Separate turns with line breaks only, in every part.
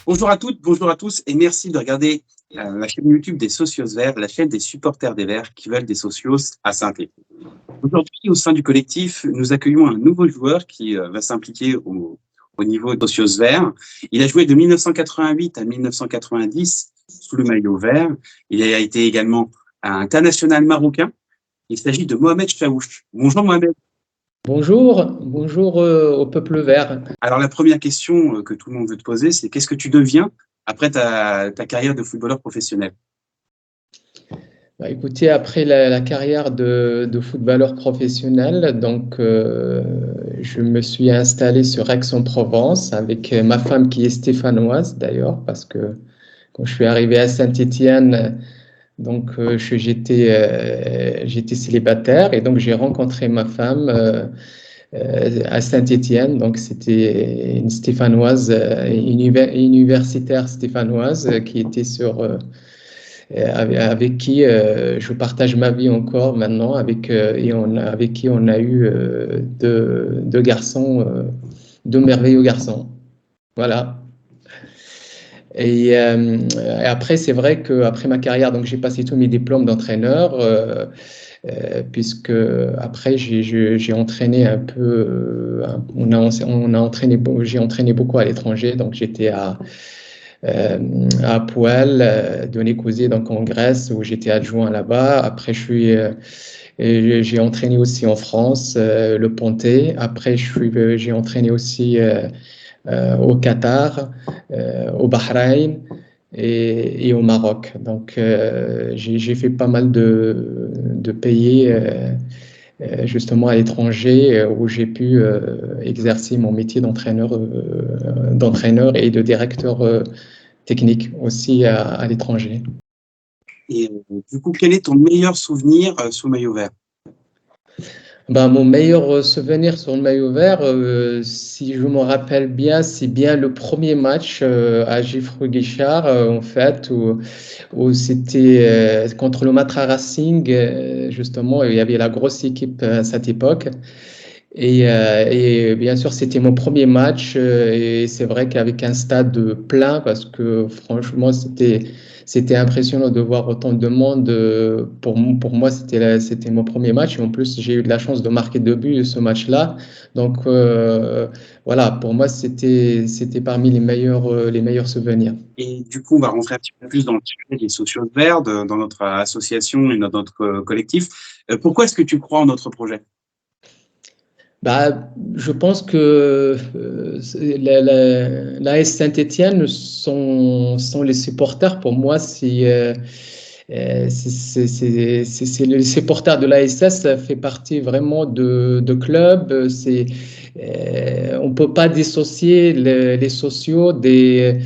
Bonjour à toutes, bonjour à tous et merci de regarder la chaîne YouTube des Socios Verts, la chaîne des supporters des Verts qui veulent des socios à Saint-Étienne. Aujourd'hui, au sein du collectif, nous accueillons un nouveau joueur qui va s'impliquer au niveau des Socios Verts. Il a joué de 1988 à 1990 sous le maillot vert. Il a été également international marocain. Il s'agit de Mohamed Chaouch. Bonjour Mohamed.
Bonjour au peuple vert.
Alors la première question que tout le monde veut te poser, c'est qu'est-ce que tu deviens après ta carrière de footballeur professionnel?
Écoutez, après la carrière de footballeur professionnel, donc je me suis installé sur Aix-en-Provence avec ma femme qui est stéphanoise d'ailleurs, parce que quand je suis arrivé à Saint-Étienne, donc j'étais célibataire et donc j'ai rencontré ma femme à Saint-Étienne. Donc c'était une stéphanoise, universitaire stéphanoise qui était avec qui je partage ma vie encore maintenant, avec qui on a eu deux garçons, deux merveilleux garçons. Voilà. Et après, c'est vrai qu'après ma carrière, donc j'ai passé tous mes diplômes d'entraîneur, puisque après j'ai entraîné un peu, j'ai entraîné beaucoup à l'étranger, donc j'étais à Poel, de Nicosie, donc en Grèce, où j'étais adjoint là-bas. Après, j'ai entraîné aussi en France, le Pontet. Après, j'ai entraîné aussi au Qatar, au Bahreïn et au Maroc. Donc, j'ai fait pas mal de pays justement à l'étranger où j'ai pu exercer mon métier d'entraîneur et de directeur technique aussi à l'étranger.
Et du coup, quel est ton meilleur souvenir sous maillot vert?
Mon meilleur souvenir sur le maillot vert, si je me rappelle bien, c'est bien le premier match à Gifre-Guichard, en fait, où c'était contre le Matra Racing, justement, il y avait la grosse équipe à cette époque. Et bien sûr, c'était mon premier match et c'est vrai qu'avec un stade plein, parce que franchement, c'était impressionnant de voir autant de monde. Pour moi, c'était mon premier match et en plus, j'ai eu de la chance de marquer 2 buts ce match-là. Donc voilà, pour moi, c'était parmi les meilleurs souvenirs.
Et du coup, on va rentrer un petit peu plus dans le sujet des socios verts, dans notre association et dans notre collectif. Pourquoi est-ce que tu crois en notre projet?
Je pense que l'AS Saint-Étienne sont les supporters. Pour moi, c'est les supporters de l'ASS, ça fait partie vraiment de club. On ne peut pas dissocier les sociaux des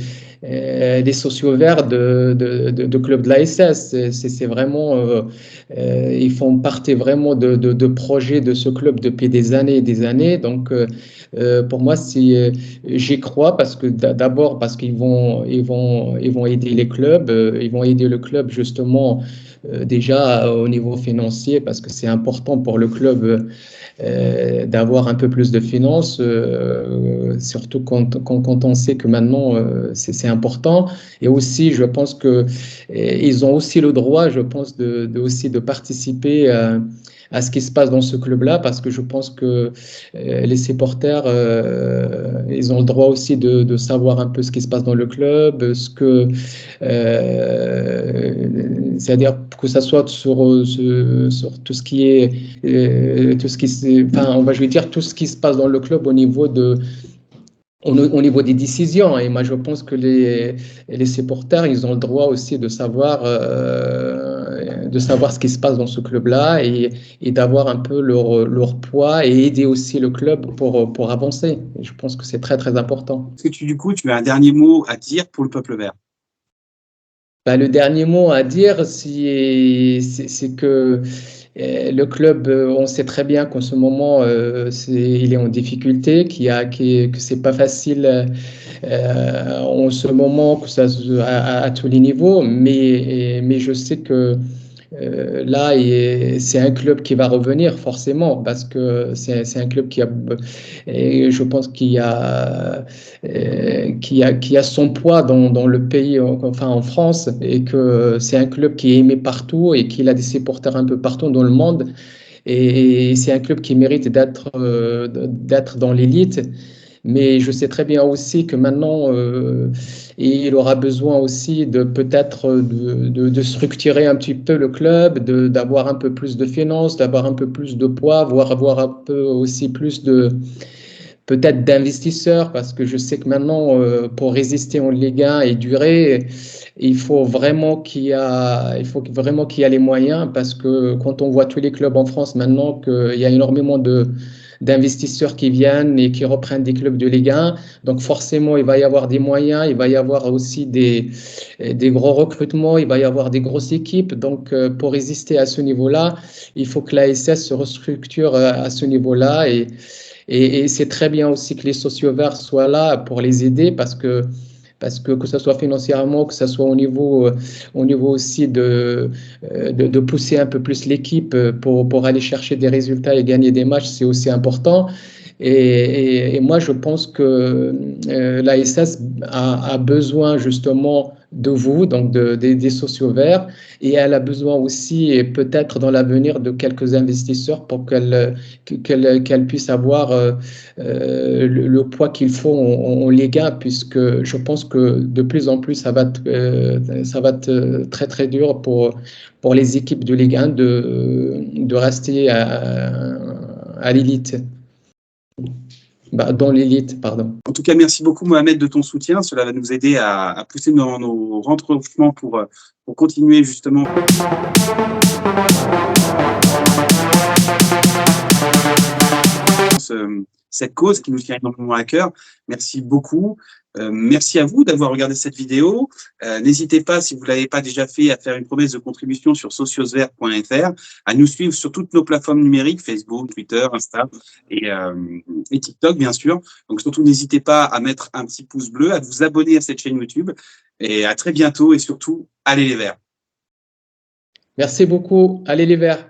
sociaux verts de club de l'ASS. C'est vraiment, ils font partie vraiment de projets de ce club depuis des années et des années. Donc, pour moi, j'y crois parce que d'abord parce qu'ils vont aider les clubs, ils vont aider le club justement déjà au niveau financier parce que c'est important pour le club d'avoir un peu plus de finances, surtout quand on sait que maintenant c'est important. Et aussi, je pense que ils ont aussi le droit, je pense, aussi de participer à ce qui se passe dans ce club-là, parce que je pense que les supporters, ils ont le droit aussi de savoir un peu ce qui se passe dans le club, c'est-à-dire que ça soit sur tout ce qui est, enfin, je vais dire tout ce qui se passe dans le club au niveau des décisions. Et moi, je pense que les supporters, ils ont le droit aussi de savoir ce qui se passe dans ce club-là et d'avoir un peu leur poids et aider aussi le club pour avancer. Et je pense que c'est très, très important.
Est-ce que du coup, tu as un dernier mot à dire pour le peuple vert?
Le dernier mot à dire, c'est que le club, on sait très bien qu'en ce moment, il est en difficulté, que c'est pas facile en ce moment, que ça à tous les niveaux, mais je sais que là, c'est un club qui va revenir forcément parce que c'est un club et je pense qui a son poids dans le pays, enfin en France, et que c'est un club qui est aimé partout et qu'il a des supporters un peu partout dans le monde. Et c'est un club qui mérite d'être dans l'élite. Mais je sais très bien aussi que maintenant, il aura besoin aussi de peut-être de structurer un petit peu le club, d'avoir un peu plus de finances, d'avoir un peu plus de poids, voire avoir un peu aussi plus peut-être d'investisseurs, parce que je sais que maintenant, pour résister en Ligue 1 et durer, il faut vraiment qu'il y ait les moyens, parce que quand on voit tous les clubs en France maintenant, qu'il y a énormément d'investisseurs qui viennent et qui reprennent des clubs de Ligue 1. Donc forcément, il va y avoir des moyens, il va y avoir aussi des gros recrutements, il va y avoir des grosses équipes. Donc pour résister à ce niveau-là, il faut que l'ASS se restructure à ce niveau-là. Et c'est très bien aussi que les socios verts soient là pour les aider parce que ce soit financièrement, que ce soit au niveau aussi de pousser un peu plus l'équipe pour aller chercher des résultats et gagner des matchs, c'est aussi important. Et moi, je pense que l'ASS a besoin justement de vous, donc des socios verts, et elle a besoin aussi, et peut-être dans l'avenir, de quelques investisseurs pour qu'elle puisse avoir le poids qu'il faut en Ligue 1, puisque je pense que de plus en plus, ça va être très, très dur pour les équipes de Ligue 1 de rester à l'élite. Dans l'élite, pardon.
En tout cas, merci beaucoup Mohamed de ton soutien. Cela va nous aider à pousser nos renforcements pour continuer justement cette cause qui nous tient énormément à cœur. Merci beaucoup. Merci à vous d'avoir regardé cette vidéo. N'hésitez pas, si vous ne l'avez pas déjà fait, à faire une promesse de contribution sur sociosvert.fr, à nous suivre sur toutes nos plateformes numériques, Facebook, Twitter, Insta et TikTok, bien sûr. Donc surtout, n'hésitez pas à mettre un petit pouce bleu, à vous abonner à cette chaîne YouTube. Et à très bientôt et surtout, allez les Verts.
Merci beaucoup. Allez les Verts.